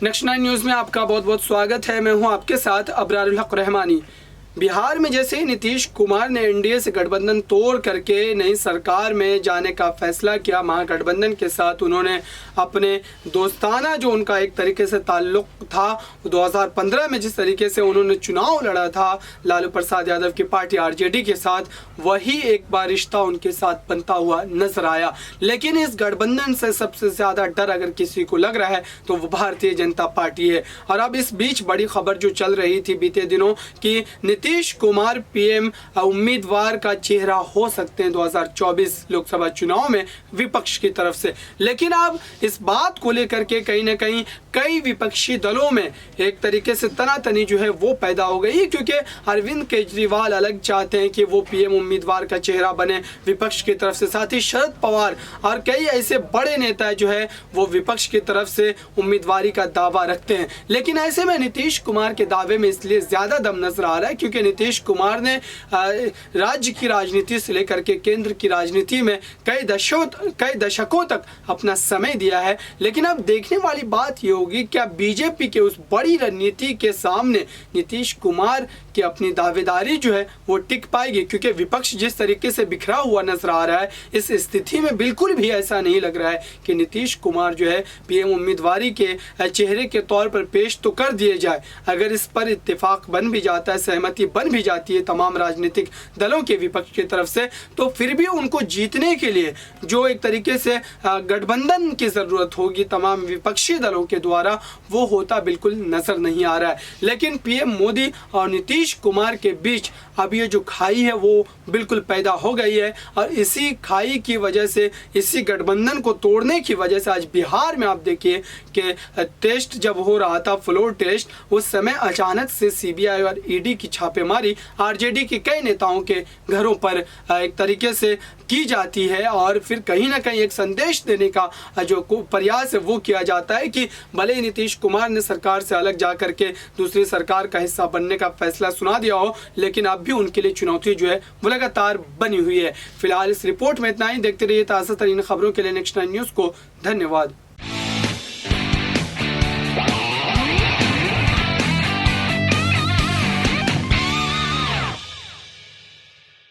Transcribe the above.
Next 9 news में आपका बहुत बहुत स्वागत है। मैं हूं आपके साथ अबरारुल हक रहमानी। बिहार में जैसे ही नीतीश कुमार ने एनडीए से गठबंधन तोड़ करके नई सरकार में जाने का फैसला किया, महागठबंधन के साथ उन्होंने अपने दोस्ताना जो उनका एक तरीके से ताल्लुक था, 2015 में जिस तरीके से उन्होंने चुनाव लड़ा था लालू प्रसाद यादव की पार्टी आरजेडी के साथ, वही एक बार रिश्ता उनके साथ बनता हुआ नजर आया। लेकिन इस गठबंधन से सबसे ज़्यादा डर अगर किसी को लग रहा है तो वो भारतीय जनता पार्टी है। और अब इस बीच बड़ी खबर जो चल रही थी बीते दिनों कि नीतीश कुमार पीएम उम्मीदवार का चेहरा हो सकते हैं 2024 लोकसभा चुनाव में विपक्ष की तरफ से। लेकिन अब इस बात को लेकर के कहीं ना कहीं कई विपक्षी दलों में एक तरीके से तनातनी जो है वो पैदा हो गई, क्योंकि अरविंद केजरीवाल अलग चाहते हैं कि वो पीएम उम्मीदवार का चेहरा बने विपक्ष की तरफ से, साथ ही शरद पवार और कई ऐसे बड़े नेता जो है वो विपक्ष की तरफ से उम्मीदवारी का दावा रखते हैं। लेकिन ऐसे में नीतीश कुमार के दावे में इसलिए ज्यादा दम नजर आ रहा है क्योंकि नीतीश कुमार ने राज्य की राजनीति से लेकर के केंद्र की राजनीति में कई दशकों तक अपना समय दिया है। लेकिन अब देखने वाली बात यह होगी क्या बीजेपी के उस बड़ी रणनीति के सामने नीतीश कुमार की अपनी दावेदारी जो है वो टिक पाएगी, क्योंकि विपक्ष जिस तरीके से बिखरा हुआ नजर आ रहा है, इस स्थिति में बिल्कुल भी ऐसा नहीं लग रहा है कि नीतीश कुमार जो है पीएम उम्मीदवारी के चेहरे के तौर पर पेश तो कर दिए जाए। अगर इस पर इत्तेफाक बन भी जाता है, सहमति बन भी जाती है तमाम राजनीतिक दलों के विपक्ष की तरफ से, तो फिर भी उनको जीतने के लिए जो एक तरीके से गठबंधन की जरूरत होगी तमाम विपक्षी दलों के द्वारा, वो होता बिल्कुल नजर नहीं आ रहा है। लेकिन पीएम मोदी और नीतीश कुमार के बीच अब ये जो खाई है वो बिल्कुल पैदा हो गई है, और इसी खाई की वजह से, इसी गठबंधन को तोड़ने की वजह से आज बिहार में आप देखिए कि टेस्ट जब हो रहा था, फ्लोर टेस्ट, उस समय अचानक से सीबीआई और ईडी की छापेमारी आरजेडी के कई नेताओं के घरों पर एक तरीके से की जाती है, और फिर कहीं ना कहीं एक संदेश देने का जो प्रयास है वो किया जाता है कि भले ही नीतीश कुमार ने सरकार से अलग जा करके दूसरी सरकार का हिस्सा बनने का फैसला सुना दिया हो, लेकिन अब भी उनके लिए चुनौती जो है वो लगातार बनी हुई है। फिलहाल इस रिपोर्ट में इतना ही। देखते रहिए ताज़ा तरीन खबरों के लिए नेक्स्ट 9 न्यूज़ को। धन्यवाद।